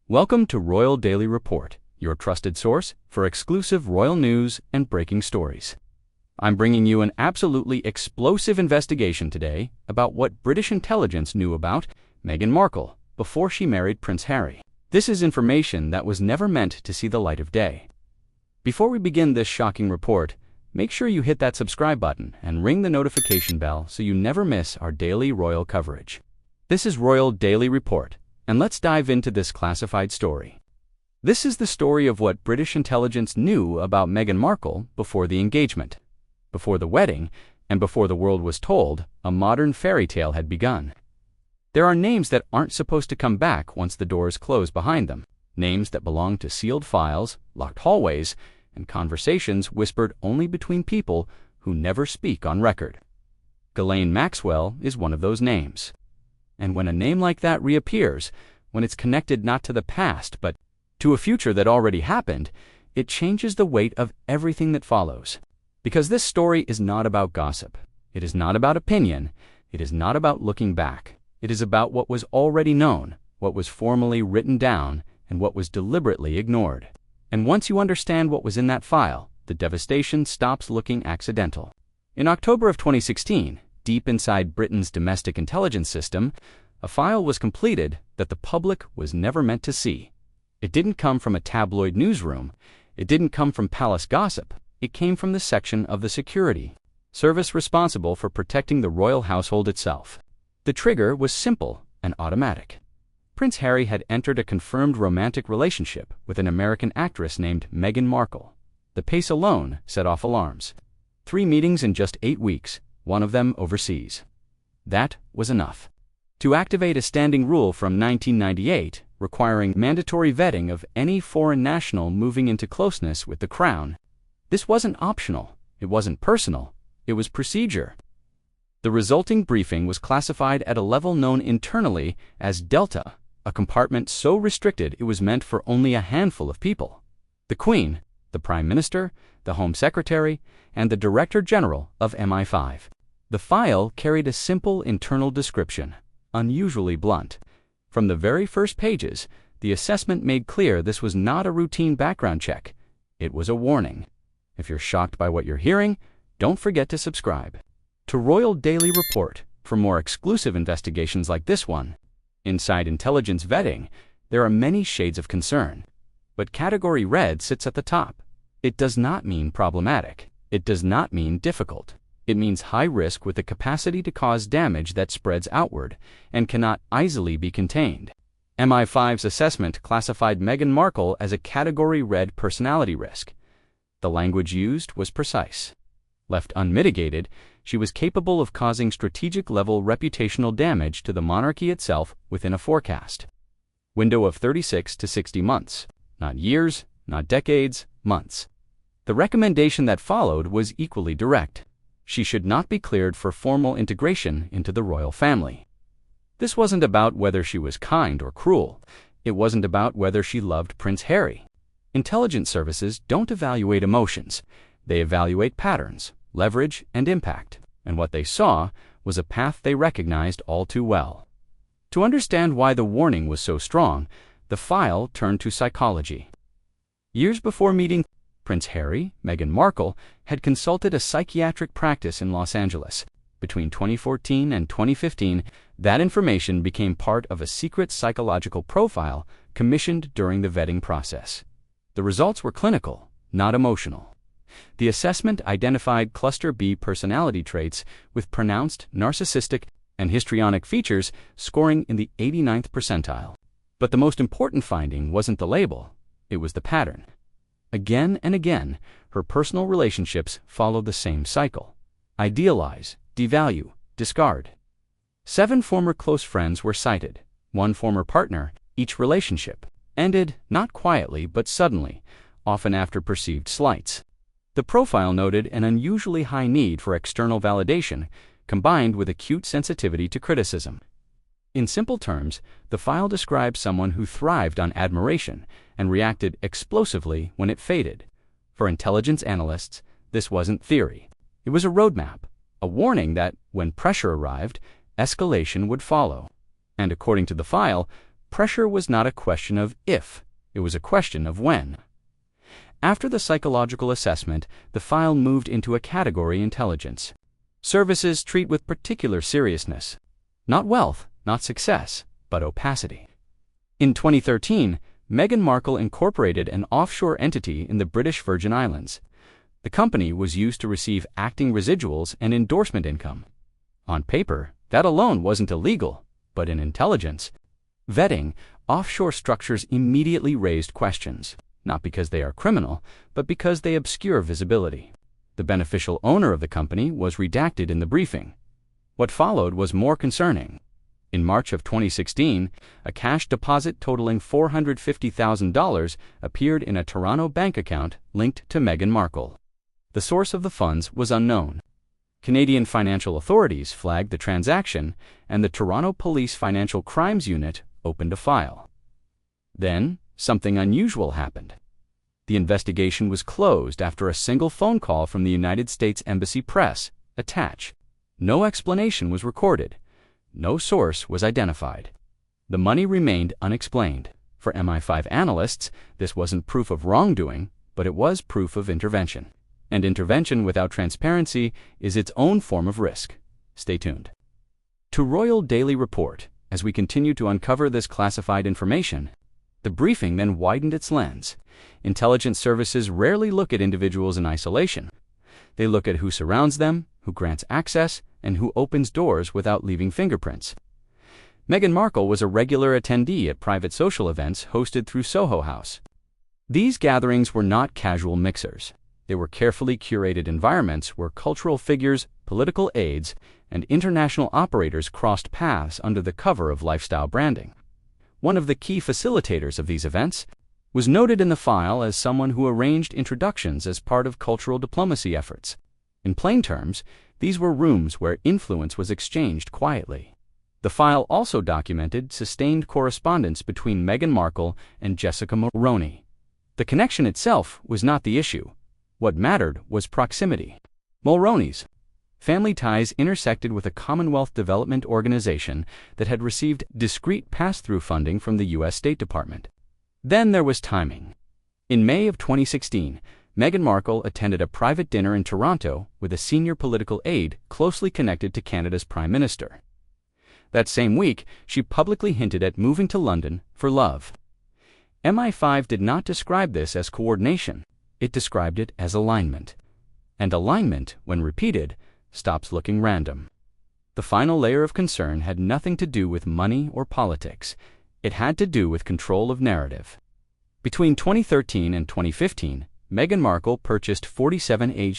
Welcome to Royal Daily Report, your trusted source for exclusive royal news and breaking stories. I'm bringing you an absolutely explosive investigation today about what British intelligence knew about Meghan Markle before she married Prince Harry. This is information that was never meant to see the light of day. Before we begin this shocking report, make sure you hit that subscribe button and ring the notification bell so you never miss our daily royal coverage. This is Royal Daily Report, and let's dive into this classified story. This is the story of what British intelligence knew about Meghan Markle before the engagement, before the wedding, and before the world was told a modern fairy tale had begun. There are names that aren't supposed to come back once the doors close behind them, names that belong to sealed files, locked hallways, and conversations whispered only between people who never speak on record. Ghislaine Maxwell is one of those names. And when a name like that reappears, when it's connected not to the past but to a future that already happened, it changes the weight of everything that follows. Because this story is not about gossip. It is not about opinion. It is not about looking back. It is about what was already known, what was formally written down, and what was deliberately ignored. And once you understand what was in that file, the devastation stops looking accidental. In October of 2016, deep inside Britain's domestic intelligence system, a file was completed that the public was never meant to see. It didn't come from a tabloid newsroom. It didn't come from palace gossip. It came from the section of the security service responsible for protecting the royal household itself. The trigger was simple and automatic. Prince Harry had entered a confirmed romantic relationship with an American actress named Meghan Markle. The pace alone set off alarms. 3 meetings in just 8 weeks, one of them overseas. That was enough. To activate a standing rule from 1998 requiring mandatory vetting of any foreign national moving into closeness with the crown, this wasn't optional, it wasn't personal, it was procedure. The resulting briefing was classified at a level known internally as Delta, a compartment so restricted it was meant for only a handful of people: the Queen, the Prime Minister, the Home Secretary, and the Director General of MI5. The file carried a simple internal description, unusually blunt. From the very first pages, the assessment made clear this was not a routine background check. It was a warning. If you're shocked by what you're hearing, don't forget to subscribe to Royal Daily Report for more exclusive investigations like this one. Inside intelligence vetting, there are many shades of concern, but Category Red sits at the top. It does not mean problematic. It does not mean difficult. It means high risk with the capacity to cause damage that spreads outward and cannot easily be contained. MI5's assessment classified Meghan Markle as a Category Red personality risk. The language used was precise. Left unmitigated, she was capable of causing strategic-level reputational damage to the monarchy itself within a forecast window of 36 to 60 months. Not years, not decades, months. The recommendation that followed was equally direct. She should not be cleared for formal integration into the royal family. This wasn't about whether she was kind or cruel. It wasn't about whether she loved Prince Harry. Intelligence services don't evaluate emotions. They evaluate patterns, leverage, and impact. And what they saw was a path they recognized all too well. To understand why the warning was so strong, the file turned to psychology. Years before meeting Prince Harry, Meghan Markle had consulted a psychiatric practice in Los Angeles. Between 2014 and 2015, that information became part of a secret psychological profile commissioned during the vetting process. The results were clinical, not emotional. The assessment identified cluster B personality traits with pronounced narcissistic and histrionic features scoring in the 89th percentile. But the most important finding wasn't the label, it was the pattern. Again and again, her personal relationships followed the same cycle. Idealize, devalue, discard. 7 former close friends were cited, 1 former partner. Each relationship ended not quietly but suddenly, often after perceived slights. The profile noted an unusually high need for external validation, combined with acute sensitivity to criticism. In simple terms, the file describes someone who thrived on admiration and reacted explosively when it faded. For intelligence analysts, this wasn't theory. It was a roadmap, a warning that, when pressure arrived, escalation would follow. And according to the file, pressure was not a question of if, it was a question of when. After the psychological assessment, the file moved into a category intelligence. Services treat with particular seriousness. Not wealth, not success, but opacity. In 2013, Meghan Markle incorporated an offshore entity in the British Virgin Islands. The company was used to receive acting residuals and endorsement income. On paper, that alone wasn't illegal, but in intelligence vetting, offshore structures immediately raised questions, not because they are criminal, but because they obscure visibility. The beneficial owner of the company was redacted in the briefing. What followed was more concerning. In March of 2016, a cash deposit totaling $450,000 appeared in a Toronto bank account linked to Meghan Markle. The source of the funds was unknown. Canadian financial authorities flagged the transaction, and the Toronto Police Financial Crimes Unit opened a file. Then, something unusual happened. The investigation was closed after a single phone call from the United States Embassy Press, attach. No explanation was recorded. No source was identified. The money remained unexplained. For MI5 analysts, this wasn't proof of wrongdoing, but it was proof of intervention. And intervention without transparency is its own form of risk. Stay tuned. To Royal Daily Report, as we continue to uncover this classified information, the briefing then widened its lens. Intelligence services rarely look at individuals in isolation. They look at who surrounds them, who grants access, and who opens doors without leaving fingerprints. Meghan Markle was a regular attendee at private social events hosted through Soho House. These gatherings were not casual mixers. They were carefully curated environments where cultural figures, political aides, and international operators crossed paths under the cover of lifestyle branding. One of the key facilitators of these events was noted in the file as someone who arranged introductions as part of cultural diplomacy efforts. In plain terms, these were rooms where influence was exchanged quietly. The file also documented sustained correspondence between Meghan Markle and Jessica Mulroney. The connection itself was not the issue. What mattered was proximity. Mulroney's family ties intersected with a Commonwealth Development Organization that had received discreet pass-through funding from the U.S. State Department. Then there was timing. In May of 2016, Meghan Markle attended a private dinner in Toronto with a senior political aide closely connected to Canada's Prime Minister. That same week, she publicly hinted at moving to London for love. MI5 did not describe this as coordination. It described it as alignment. And alignment, when repeated, stops looking random. The final layer of concern had nothing to do with money or politics. It had to do with control of narrative. Between 2013 and 2015, Meghan Markle purchased 47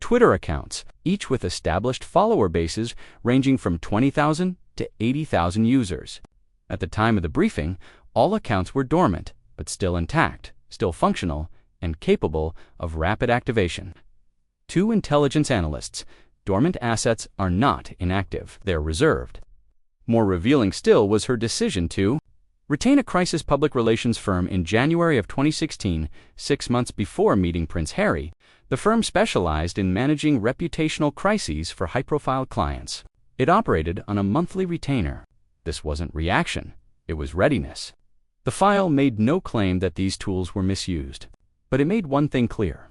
Twitter accounts, each with established follower bases ranging from 20,000 to 80,000 users. At the time of the briefing, all accounts were dormant, but still intact, still functional, and capable of rapid activation. To intelligence analysts, dormant assets are not inactive, they're reserved. More revealing still was her decision to retain a crisis public relations firm in January of 2016, 6 months before meeting Prince Harry. The firm specialized in managing reputational crises for high-profile clients. It operated on a monthly retainer. This wasn't reaction, it was readiness. The file made no claim that these tools were misused, but it made one thing clear.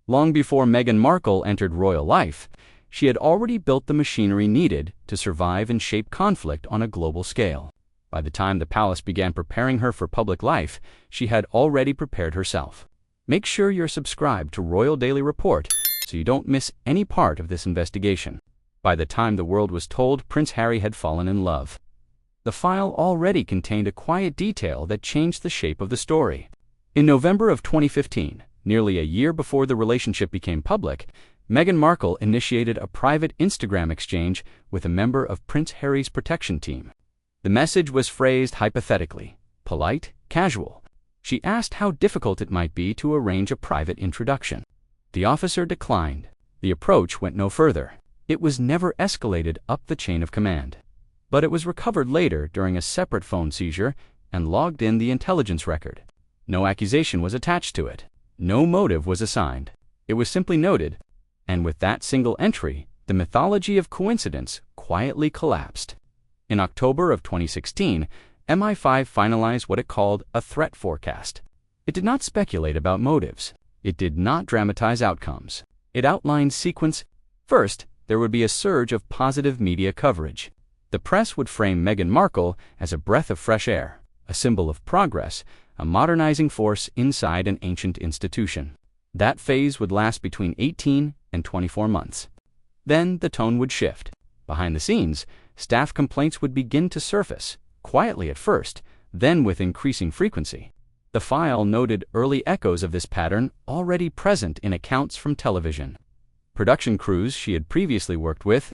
Long before Meghan Markle entered royal life, she had already built the machinery needed to survive and shape conflict on a global scale. By the time the palace began preparing her for public life, she had already prepared herself. Make sure you're subscribed to Royal Daily Report so you don't miss any part of this investigation. By the time the world was told Prince Harry had fallen in love, the file already contained a quiet detail that changed the shape of the story. In November of 2015, nearly a year before the relationship became public, Meghan Markle initiated a private Instagram exchange with a member of Prince Harry's protection team. The message was phrased hypothetically, polite, casual. She asked how difficult it might be to arrange a private introduction. The officer declined. The approach went no further. It was never escalated up the chain of command. But it was recovered later during a separate phone seizure and logged in the intelligence record. No accusation was attached to it. No motive was assigned. It was simply noted. And with that single entry, the mythology of coincidence quietly collapsed. In October of 2016, MI5 finalized what it called a threat forecast. It did not speculate about motives. It did not dramatize outcomes. It outlined sequence. First, there would be a surge of positive media coverage. The press would frame Meghan Markle as a breath of fresh air, a symbol of progress, a modernizing force inside an ancient institution. That phase would last between 18 and 24 months. Then the tone would shift. Behind the scenes, staff complaints would begin to surface, quietly at first, then with increasing frequency. The file noted early echoes of this pattern already present in accounts from television. Production crews she had previously worked with.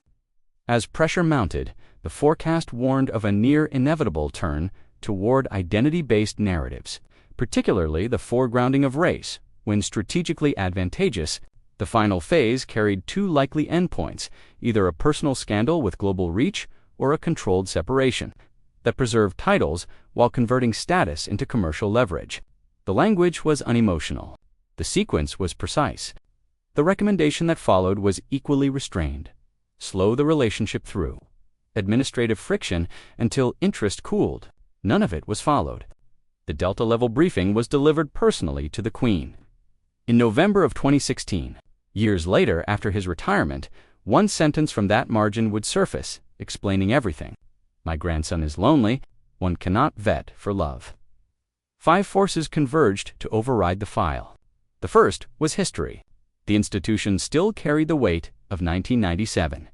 As pressure mounted, the forecast warned of a near inevitable turn toward identity-based narratives, particularly the foregrounding of race, when strategically advantageous. The final phase carried two likely endpoints, either a personal scandal with global reach or a controlled separation that preserved titles while converting status into commercial leverage. The language was unemotional. The sequence was precise. The recommendation that followed was equally restrained. Slow the relationship through. Administrative friction until interest cooled. None of it was followed. The Delta-level briefing was delivered personally to the Queen. In November of 2016, years later after his retirement, one sentence from that margin would surface, explaining everything. My grandson is lonely. One cannot vet for love. 5 forces converged to override the file. The first was history. The institution still carried the weight of 1997.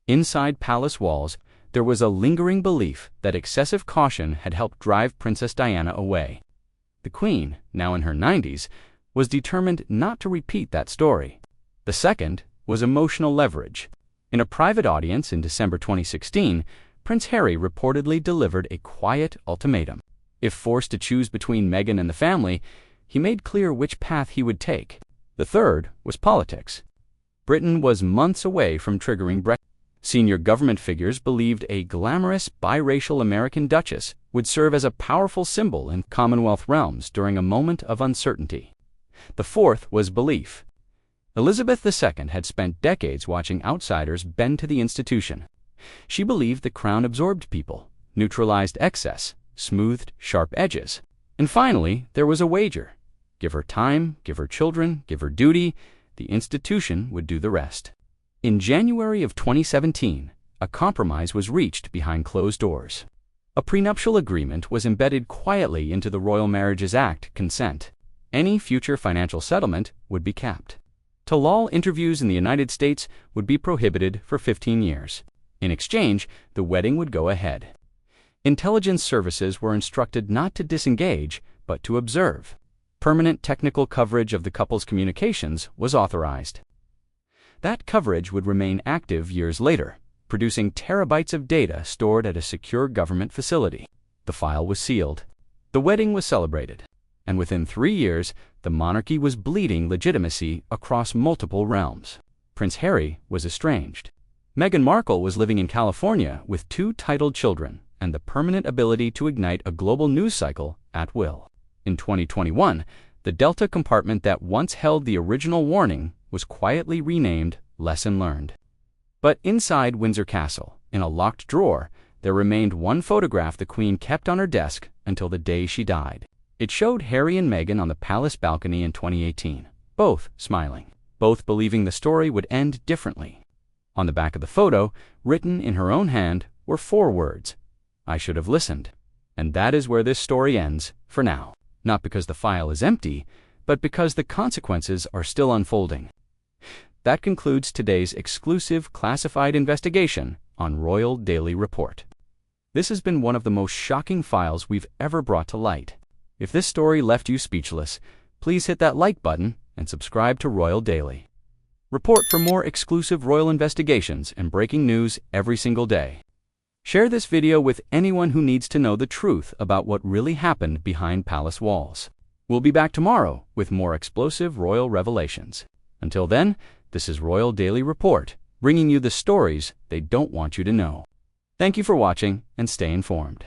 Inside palace walls, there was a lingering belief that excessive caution had helped drive Princess Diana away. The Queen, now in her 90s, was determined not to repeat that story. The second was emotional leverage. In a private audience in December 2016, Prince Harry reportedly delivered a quiet ultimatum. If forced to choose between Meghan and the family, he made clear which path he would take. The third was politics. Britain was months away from triggering Brexit. Senior government figures believed a glamorous biracial American duchess would serve as a powerful symbol in Commonwealth realms during a moment of uncertainty. The fourth was belief. Elizabeth II had spent decades watching outsiders bend to the institution. She believed the crown absorbed people, neutralized excess, smoothed sharp edges. And finally, there was a wager. Give her time, give her children, give her duty. The institution would do the rest. In January of 2017, a compromise was reached behind closed doors. A prenuptial agreement was embedded quietly into the Royal Marriages Act consent. Any future financial settlement would be capped. To lull interviews in the United States would be prohibited for 15 years. In exchange, the wedding would go ahead. Intelligence services were instructed not to disengage, but to observe. Permanent technical coverage of the couple's communications was authorized. That coverage would remain active years later, producing terabytes of data stored at a secure government facility. The file was sealed. The wedding was celebrated. And within 3 years, the monarchy was bleeding legitimacy across multiple realms. Prince Harry was estranged. Meghan Markle was living in California with 2 titled children and the permanent ability to ignite a global news cycle at will. In 2021, the Delta compartment that once held the original warning was quietly renamed Lesson Learned. But inside Windsor Castle, in a locked drawer, there remained one photograph the Queen kept on her desk until the day she died. It showed Harry and Meghan on the palace balcony in 2018, both smiling, both believing the story would end differently. On the back of the photo, written in her own hand, were 4 words: I should have listened. And that is where this story ends, for now. Not because the file is empty, but because the consequences are still unfolding. That concludes today's exclusive classified investigation on Royal Daily Report. This has been one of the most shocking files we've ever brought to light. If this story left you speechless, please hit that like button and subscribe to Royal Daily. Report for more exclusive royal investigations and breaking news every single day. Share this video with anyone who needs to know the truth about what really happened behind palace walls. We'll be back tomorrow with more explosive royal revelations. Until then, this is Royal Daily Report, bringing you the stories they don't want you to know. Thank you for watching and stay informed.